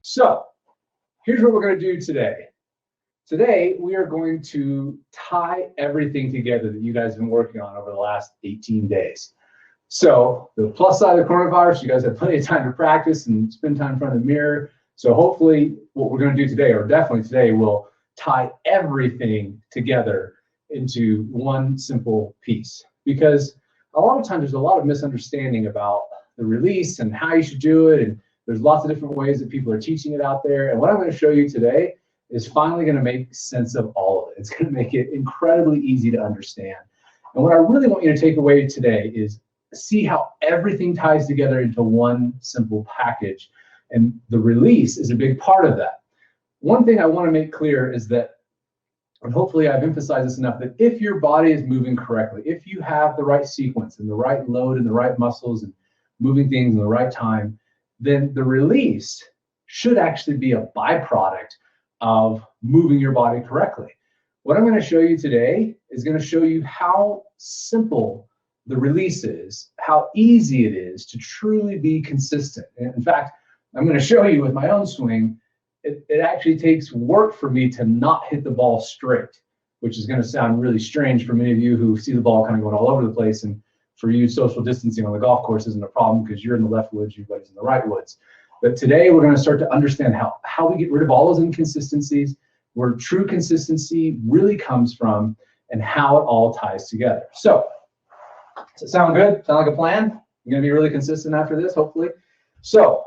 So here's what we're going to do today. Today, we are going to tie everything together that you guys have been working on over the last 18 days. So the plus side of the coronavirus, you guys have plenty of time to practice and spend time in front of the mirror. So hopefully what we're going to do today, or definitely today, will tie everything together into one simple piece. Because a lot of times there's a lot of misunderstanding about the release and how you should do it. And there's lots of different ways that people are teaching it out there. And what I'm going to show you today is finally going to make sense of all of it. It's going to make it incredibly easy to understand. And what I really want you to take away today is see how everything ties together into one simple package. And the release is a big part of that. One thing I want to make clear is that, and hopefully I've emphasized this enough, that if your body is moving correctly, if you have the right sequence and the right load and the right muscles and moving things in the right time, then the release should actually be a byproduct of moving your body correctly. What I'm going to show you today is going to show you how simple the release is, how easy it is to truly be consistent. And in fact, I'm going to show you with my own swing, it actually takes work for me to not hit the ball straight, which is going to sound really strange for many of you who see the ball kind of going all over the place. And for you, social distancing on the golf course isn't a problem because you're in the left woods, everybody's in the right woods. But today we're going to start to understand how we get rid of all those inconsistencies, where true consistency really comes from, and how it all ties together. So, does it sound good? Sound like a plan? You're going to be really consistent after this, hopefully. So,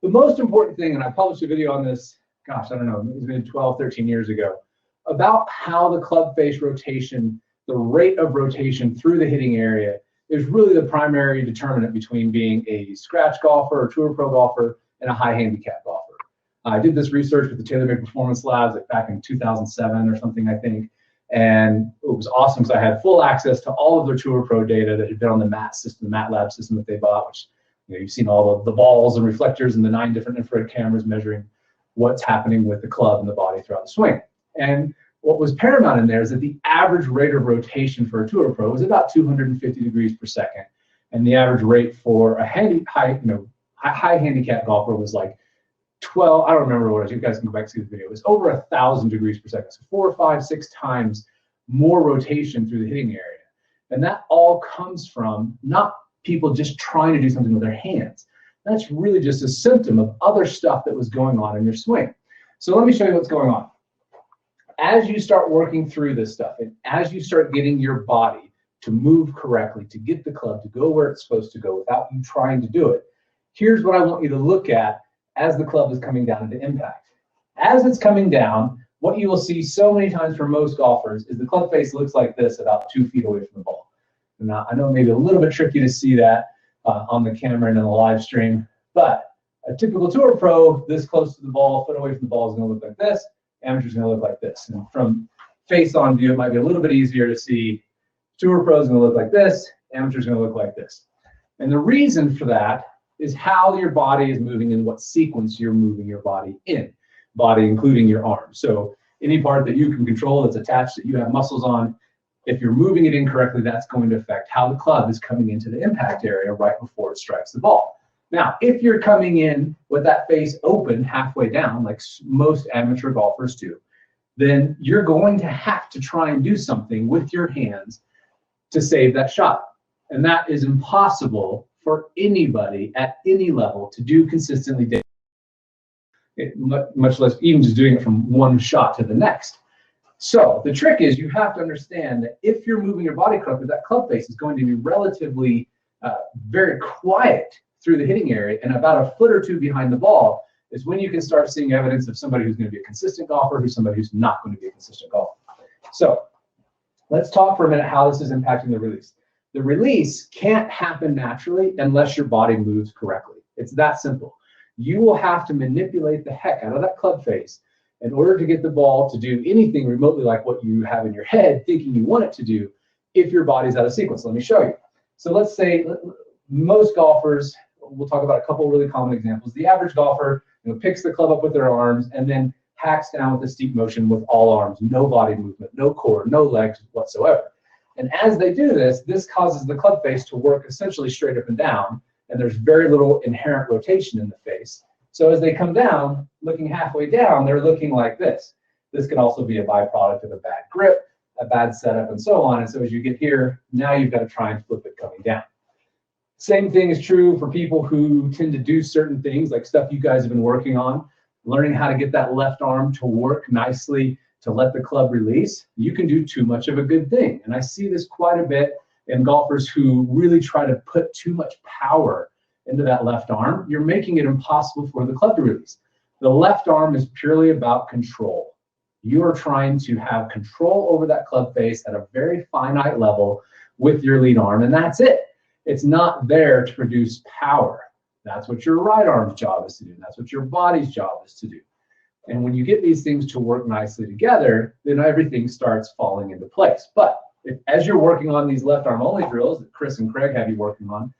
the most important thing, and I published a video on this, gosh, I don't know, it's been 12, 13 years ago, about how the club face rotation, the rate of rotation through the hitting area, is really the primary determinant between being a scratch golfer or tour pro golfer and a high handicap golfer. I did this research with the TaylorMade Performance Labs back in 2007 or something, I think, and it was awesome because I had full access to all of their tour pro data that had been on the MAT system, the MATLAB system that they bought, which you've seen all of the balls and reflectors and the 9 different infrared cameras measuring what's happening with the club and the body throughout the swing. And what was paramount in there is that the average rate of rotation for a tour pro was about 250 degrees per second, and the average rate for a high handicap golfer was like 12. I don't remember what it was. You guys can go back and see the video. It was over 1,000 degrees per second, so 4, 5, 6 times more rotation through the hitting area. And that all comes from not people just trying to do something with their hands. That's really just a symptom of other stuff that was going on in your swing. So let me show you what's going on. As you start working through this stuff, and as you start getting your body to move correctly, to get the club to go where it's supposed to go without you trying to do it, here's what I want you to look at as the club is coming down into impact. As it's coming down, what you will see so many times for most golfers is the club face looks like this about 2 feet away from the ball. Now, I know it may be a little bit tricky to see that on the camera and in the live stream, but a typical tour pro this close to the ball, foot away from the ball, is going to look like this. Amateur's going to look like this. And from face-on view, it might be a little bit easier to see. Tour pro is going to look like this. Amateur's going to look like this. And the reason for that is how your body is moving and what sequence you're moving your body in. Body including your arm. So any part that you can control that's attached that you have muscles on, if you're moving it incorrectly, that's going to affect how the club is coming into the impact area right before it strikes the ball. Now, if you're coming in with that face open halfway down, like most amateur golfers do, then you're going to have to try and do something with your hands to save that shot. And that is impossible for anybody at any level to do consistently, much less even just doing it from one shot to the next. So the trick is you have to understand that if you're moving your body correctly, that club face is going to be relatively very quiet through the hitting area, and about a foot or two behind the ball is when you can start seeing evidence of somebody who's going to be a consistent golfer, who's somebody who's not going to be a consistent golfer. So let's talk for a minute how this is impacting the release. The release can't happen naturally unless your body moves correctly. It's that simple. You will have to manipulate the heck out of that club face in order to get the ball to do anything remotely like what you have in your head thinking you want it to do if your body's out of sequence. Let me show you. So let's say most golfers, we'll talk about a couple of really common examples. The average golfer picks the club up with their arms and then hacks down with a steep motion with all arms, no body movement, no core, no legs whatsoever. And as they do this, this causes the club face to work essentially straight up and down, and there's very little inherent rotation in the face. So as they come down, looking halfway down, they're looking like this. This can also be a byproduct of a bad grip, a bad setup, and so on. And so as you get here, now you've got to try and flip it coming down. Same thing is true for people who tend to do certain things, like stuff you guys have been working on, learning how to get that left arm to work nicely, to let the club release. You can do too much of a good thing. And I see this quite a bit in golfers who really try to put too much power into that left arm. You're making it impossible for the club to release. The left arm is purely about control. You are trying to have control over that club face at a very finite level with your lead arm, and that's it. It's not there to produce power. That's what your right arm's job is to do. That's what your body's job is to do. And when you get these things to work nicely together, then everything starts falling into place. But as you're working on these left arm only drills that Chris and Craig have you working on,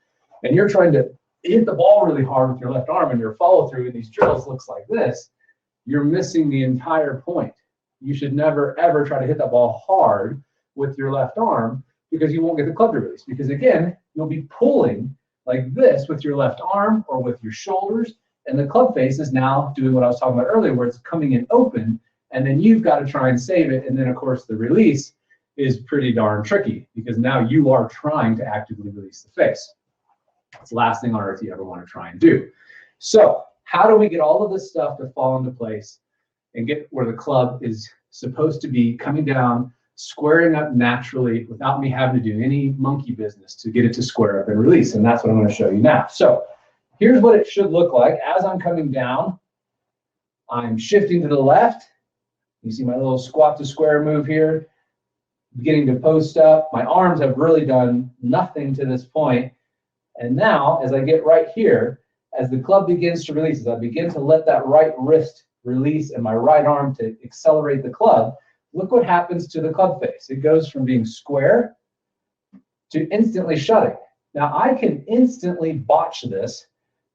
and you're trying to hit the ball really hard with your left arm and your follow through in these drills looks like this, you're missing the entire point. You should never, ever try to hit that ball hard with your left arm because you won't get the club to release. Because again, you'll be pulling like this with your left arm or with your shoulders, and the club face is now doing what I was talking about earlier, where it's coming in open, and then you've got to try and save it. And then of course the release is pretty darn tricky because now you are trying to actively release the face. It's the last thing on earth you ever want to try and do. So how do we get all of this stuff to fall into place and get where the club is supposed to be coming down, squaring up naturally without me having to do any monkey business to get it to square up and release? And that's what I'm going to show you now. So here's what it should look like. As I'm coming down, I'm shifting to the left. You see my little squat to square move here, beginning to post up. My arms have really done nothing to this point. And now, as I get right here, as the club begins to release, as I begin to let that right wrist release and my right arm to accelerate the club, look what happens to the club face. It goes from being square to instantly shutting. Now, I can instantly botch this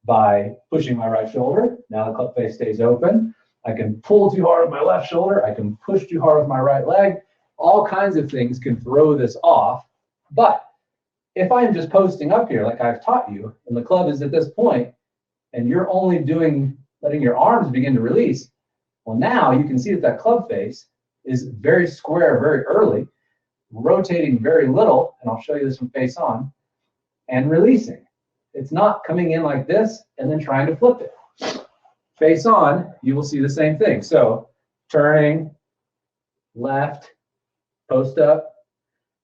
by pushing my right shoulder. Now the club face stays open. I can pull too hard with my left shoulder. I can push too hard with my right leg. All kinds of things can throw this off. But if I'm just posting up here like I've taught you, and the club is at this point, and you're only letting your arms begin to release, well, now you can see that that club face is very square very early, rotating very little, and I'll show you this from face on, and releasing. It's not coming in like this and then trying to flip it. Face on, you will see the same thing. So turning, left, post up.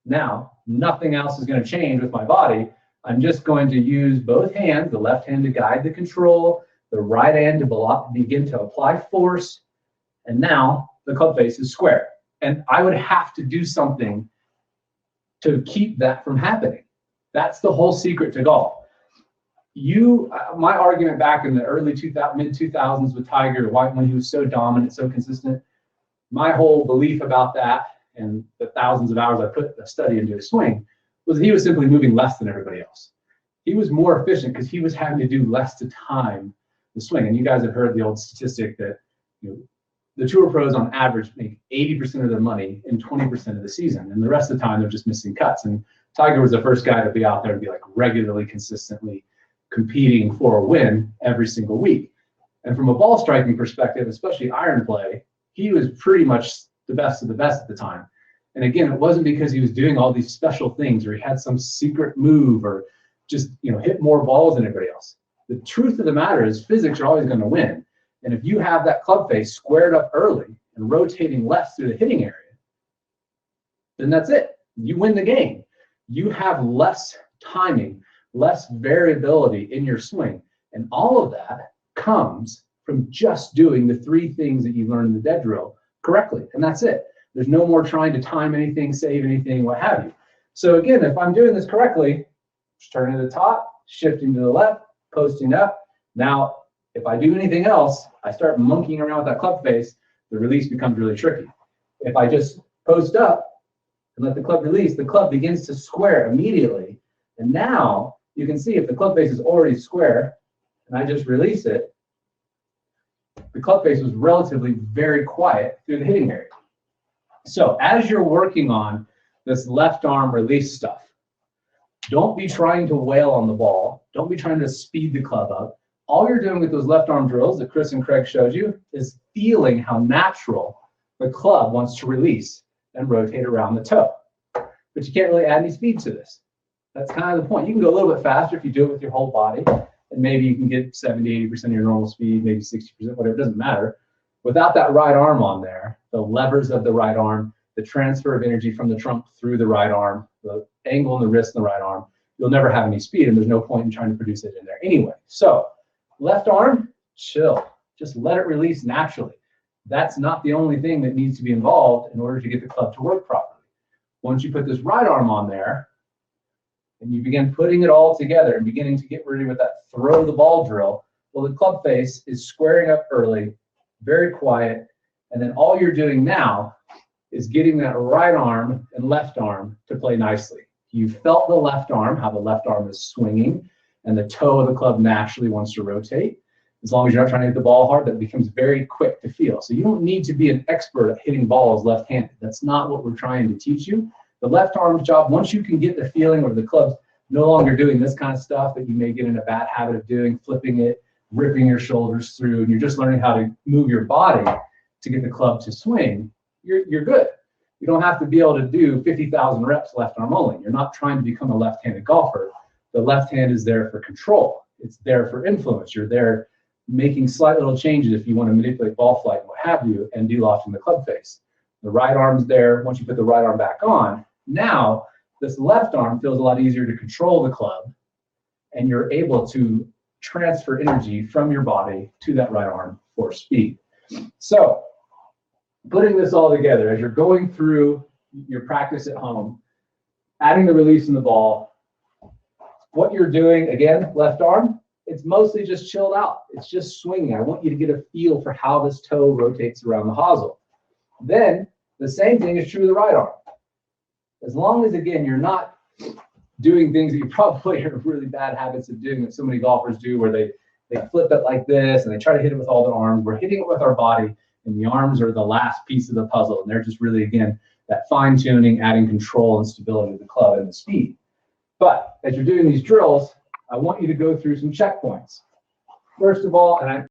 Now, nothing else is going to change with my body. I'm just going to use both hands, the left hand to guide the control, the right hand to begin to apply force, and now the club face is square. And I would have to do something to keep that from happening. That's the whole secret to golf. My argument back in the early mid-2000s with Tiger, when he was so dominant, so consistent, my whole belief about that and the thousands of hours I put the study into his swing was he was simply moving less than everybody else. He was more efficient because he was having to do less to time the swing. And you guys have heard the old statistic that the tour pros on average make 80% of their money in 20% of the season, and the rest of the time they're just missing cuts. And Tiger was the first guy to be out there and be like regularly, consistently competing for a win every single week. And from a ball striking perspective, especially iron play, he was pretty much the best of the best at the time. And again, it wasn't because he was doing all these special things or he had some secret move or just hit more balls than everybody else. The truth of the matter is physics are always going to win. And if you have that club face squared up early and rotating left through the hitting area, then that's it. You win the game. You have less timing, less variability in your swing. And all of that comes from just doing the three things that you learned in the dead drill correctly. And that's it. There's no more trying to time anything, save anything, what have you. So again, if I'm doing this correctly, just turning to the top, shifting to the left, posting up. Now, if I do anything else, I start monkeying around with that club face, the release becomes really tricky. If I just post up and let the club release, the club begins to square immediately. And now you can see if the club face is already square and I just release it, the club face was relatively very quiet through the hitting area. So as you're working on this left arm release stuff. Don't be trying to wail on the ball. Don't be trying to speed the club up. All you're doing with those left arm drills that Chris and Craig showed you is feeling how natural the club wants to release and rotate around the toe. But you can't really add any speed to this. That's kind of the point. You can go a little bit faster if you do it with your whole body, and maybe you can get 70, 80% of your normal speed, maybe 60%, whatever, it doesn't matter. Without that right arm on there, the levers of the right arm, the transfer of energy from the trunk through the right arm, the angle in the wrist in the right arm, you'll never have any speed, and there's no point in trying to produce it in there anyway. So left arm, chill. Just let it release naturally. That's not the only thing that needs to be involved in order to get the club to work properly. Once you put this right arm on there, and you begin putting it all together and beginning to get ready with that throw the ball drill, well, the club face is squaring up early, very quiet, and then all you're doing now is getting that right arm and left arm to play nicely. You felt the left arm, how the left arm is swinging, and the toe of the club naturally wants to rotate. As long as you're not trying to hit the ball hard, that becomes very quick to feel. So you don't need to be an expert at hitting balls left-handed. That's not what we're trying to teach you. The left arm's job, once you can get the feeling where the club's no longer doing this kind of stuff that you may get in a bad habit of doing, flipping it, ripping your shoulders through, and you're just learning how to move your body to get the club to swing, you're good. You don't have to be able to do 50,000 reps left arm only. You're not trying to become a left-handed golfer. The left hand is there for control. It's there for influence. You're there making slight little changes if you want to manipulate ball flight and what have you, and de-lofting the club face. The right arm's there. Once you put the right arm back on, now this left arm feels a lot easier to control the club, and you're able to transfer energy from your body to that right arm for speed. So putting this all together, as you're going through your practice at home, adding the release in the ball, what you're doing, again, left arm, it's mostly just chilled out. It's just swinging. I want you to get a feel for how this toe rotates around the hosel. Then the same thing is true of the right arm. As long as, again, you're not doing things that you probably are really bad habits of doing that so many golfers do, where they flip it like this and they try to hit it with all their arms. We're hitting it with our body, and the arms are the last piece of the puzzle. And they're just really, again, that fine-tuning, adding control and stability to the club and the speed. But as you're doing these drills, I want you to go through some checkpoints. First of all, and